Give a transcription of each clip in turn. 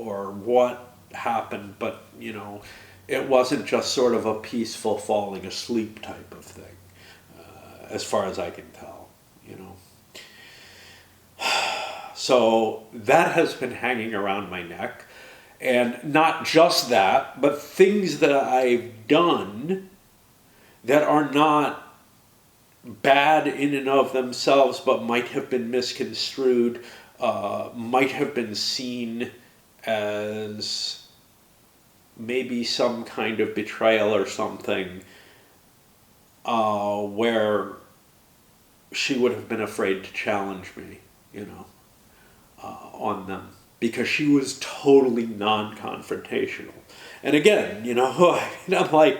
or what happened, but, it wasn't just sort of a peaceful falling asleep type of thing, as far as I can tell. So that has been hanging around my neck. And not just that, but things that I've done that are not bad in and of themselves, but might have been misconstrued, might have been seen as maybe some kind of betrayal or something, where she would have been afraid to challenge me, on them, because she was totally non-confrontational. And again, I'm like,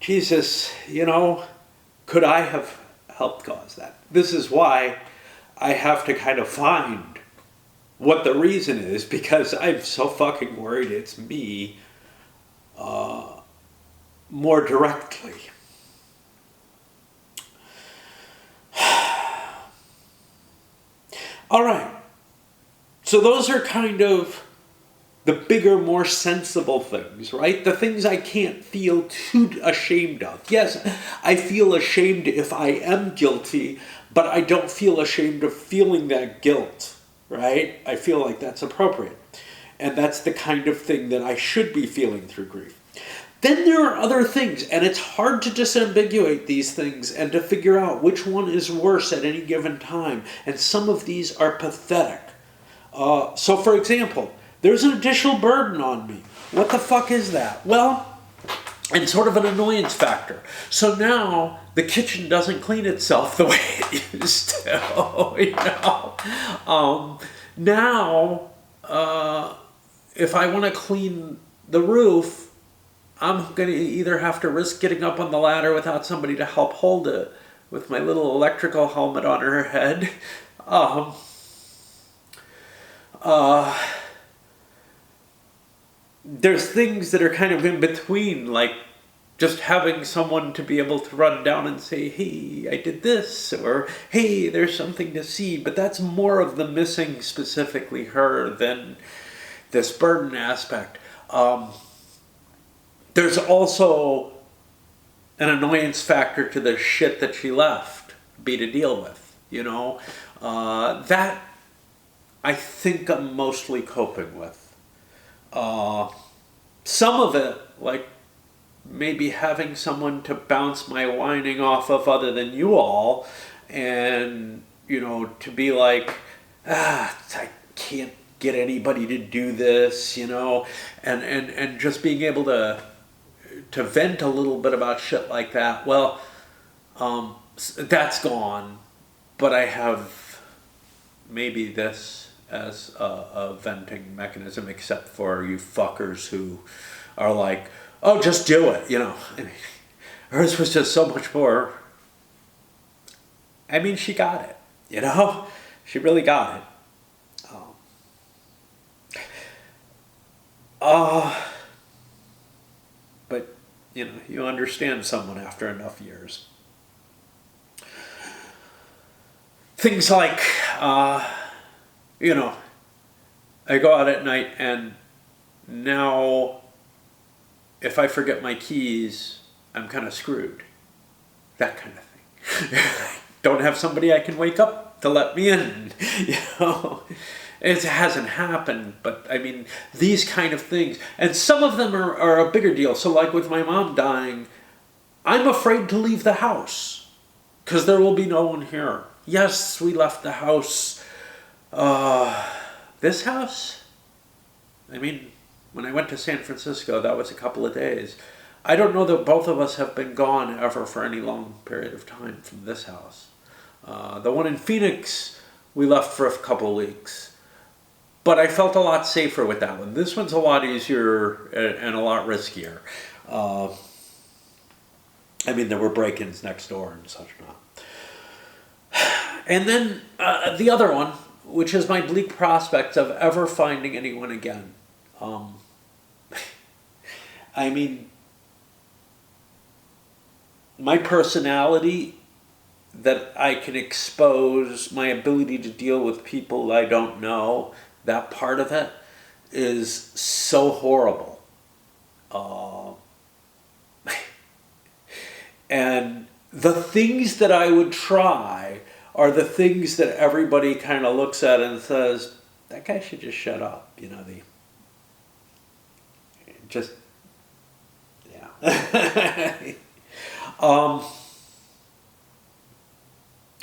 Jesus, could I have helped cause that? This is why I have to kind of find what the reason is, because I'm so fucking worried it's me, more directly. All right. So those are kind of the bigger, more sensible things, right? The things I can't feel too ashamed of. Yes, I feel ashamed if I am guilty, but I don't feel ashamed of feeling that guilt, right? I feel like that's appropriate. And that's the kind of thing that I should be feeling through grief. Then there are other things, and it's hard to disambiguate these things and to figure out which one is worse at any given time. And some of these are pathetic. So for example, there's an additional burden on me. What the fuck is that? Well, it's sort of an annoyance factor. So now the kitchen doesn't clean itself the way it used to. Now, if I want to clean the roof, I'm going to either have to risk getting up on the ladder without somebody to help hold it with my little electrical helmet on her head. There's things that are kind of in between, like just having someone to be able to run down and say, hey, I did this, or hey, there's something to see. But that's more of the missing specifically her than this burden aspect. There's also an annoyance factor to the shit that she left be to deal with, that I think I'm mostly coping with. Some of it, like maybe having someone to bounce my whining off of other than you all, and, to be like, I can't get anybody to do this, and just being able to vent a little bit about shit like that. Well, that's gone, but I have maybe this as a venting mechanism, except for you fuckers who are like, oh, just do it, hers was just so much more. She got it, she really got it. But, you understand someone after enough years. Things like, I go out at night and now if I forget my keys, I'm kind of screwed. That kind of thing. Don't have somebody I can wake up to let me in, It hasn't happened, but these kind of things. And some of them are a bigger deal. So like with my mom dying, I'm afraid to leave the house because there will be no one here. Yes, we left the house. This house? When I went to San Francisco, that was a couple of days. I don't know that both of us have been gone ever for any long period of time from this house. The one in Phoenix, we left for a couple of weeks. But I felt a lot safer with that one. This one's a lot easier and a lot riskier. There were break-ins next door and such not. And then the other one, which is my bleak prospects of ever finding anyone again. My personality, that I can expose, my ability to deal with people I don't know, that part of it is so horrible. Uh, and the things that I would try are the things that everybody kind of looks at and says, that guy should just shut up. You know, just, yeah.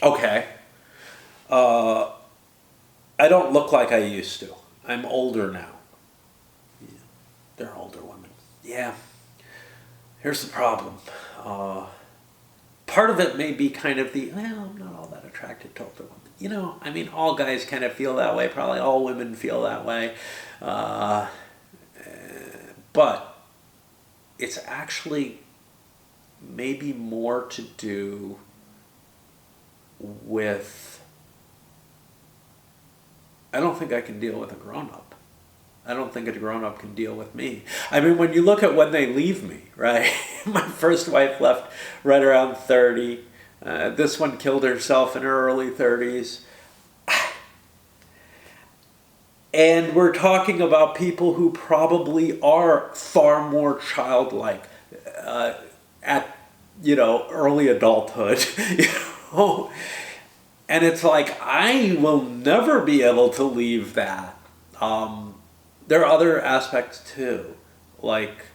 Okay. I don't look like I used to. I'm older now. Yeah, they're older women. Yeah. Here's the problem. Part of it may be kind of well, I'm not all that attracted to older women. You know, I mean, all guys kind of feel that way. Probably all women feel that way. But it's actually maybe more to do with, I don't think I can deal with a grown-up. I don't think a grown-up can deal with me. I mean, when you look at when they leave me, right? My first wife left right around 30. This one killed herself in her early 30s. And we're talking about people who probably are far more childlike at, early adulthood, And it's like, I will never be able to leave that. There are other aspects too. Like,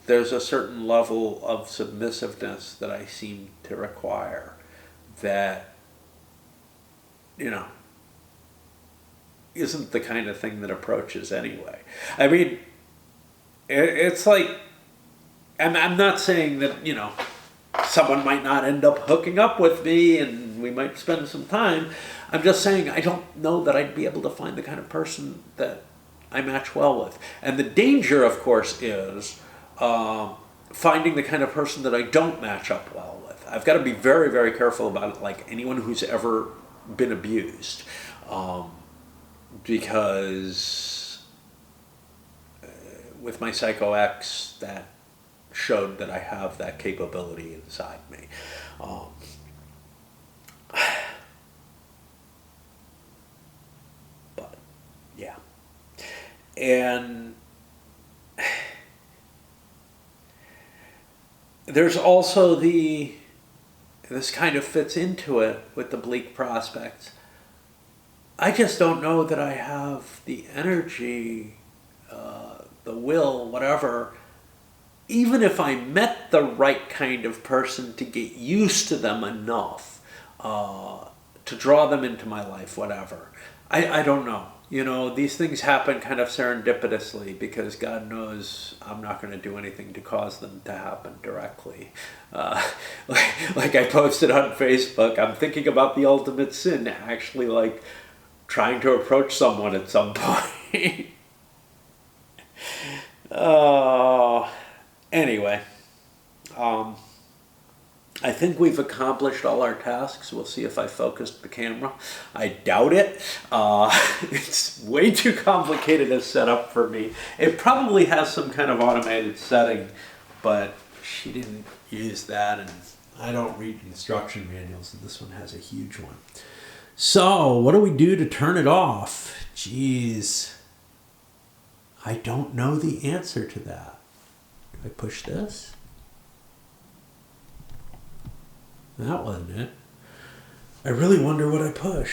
there's a certain level of submissiveness that I seem to require that, isn't the kind of thing that approaches anyway. I mean, it's like, I'm not saying that, someone might not end up hooking up with me and we might spend some time. I'm just saying I don't know that I'd be able to find the kind of person that I match well with. And the danger, of course, is finding the kind of person that I don't match up well with. I've got to be very, very careful about it, like anyone who's ever been abused. Because with my Psycho X, that showed that I have that capability inside me. But, yeah. And there's also this kind of fits into it with the bleak prospects. I just don't know that I have the energy, the will, whatever, even if I met the right kind of person to get used to them enough to draw them into my life, whatever. I don't know. These things happen kind of serendipitously because God knows I'm not going to do anything to cause them to happen directly. Like I posted on Facebook, I'm thinking about the ultimate sin, actually, like, trying to approach someone at some point. Anyway, I think we've accomplished all our tasks. We'll see if I focused the camera. I doubt it. It's way too complicated a setup for me. It probably has some kind of automated setting, but she didn't use that, and I don't read instruction manuals, and this one has a huge one. So, what do we do to turn it off? Jeez. I don't know the answer to that. Do I push this? That wasn't it. I really wonder what I pushed.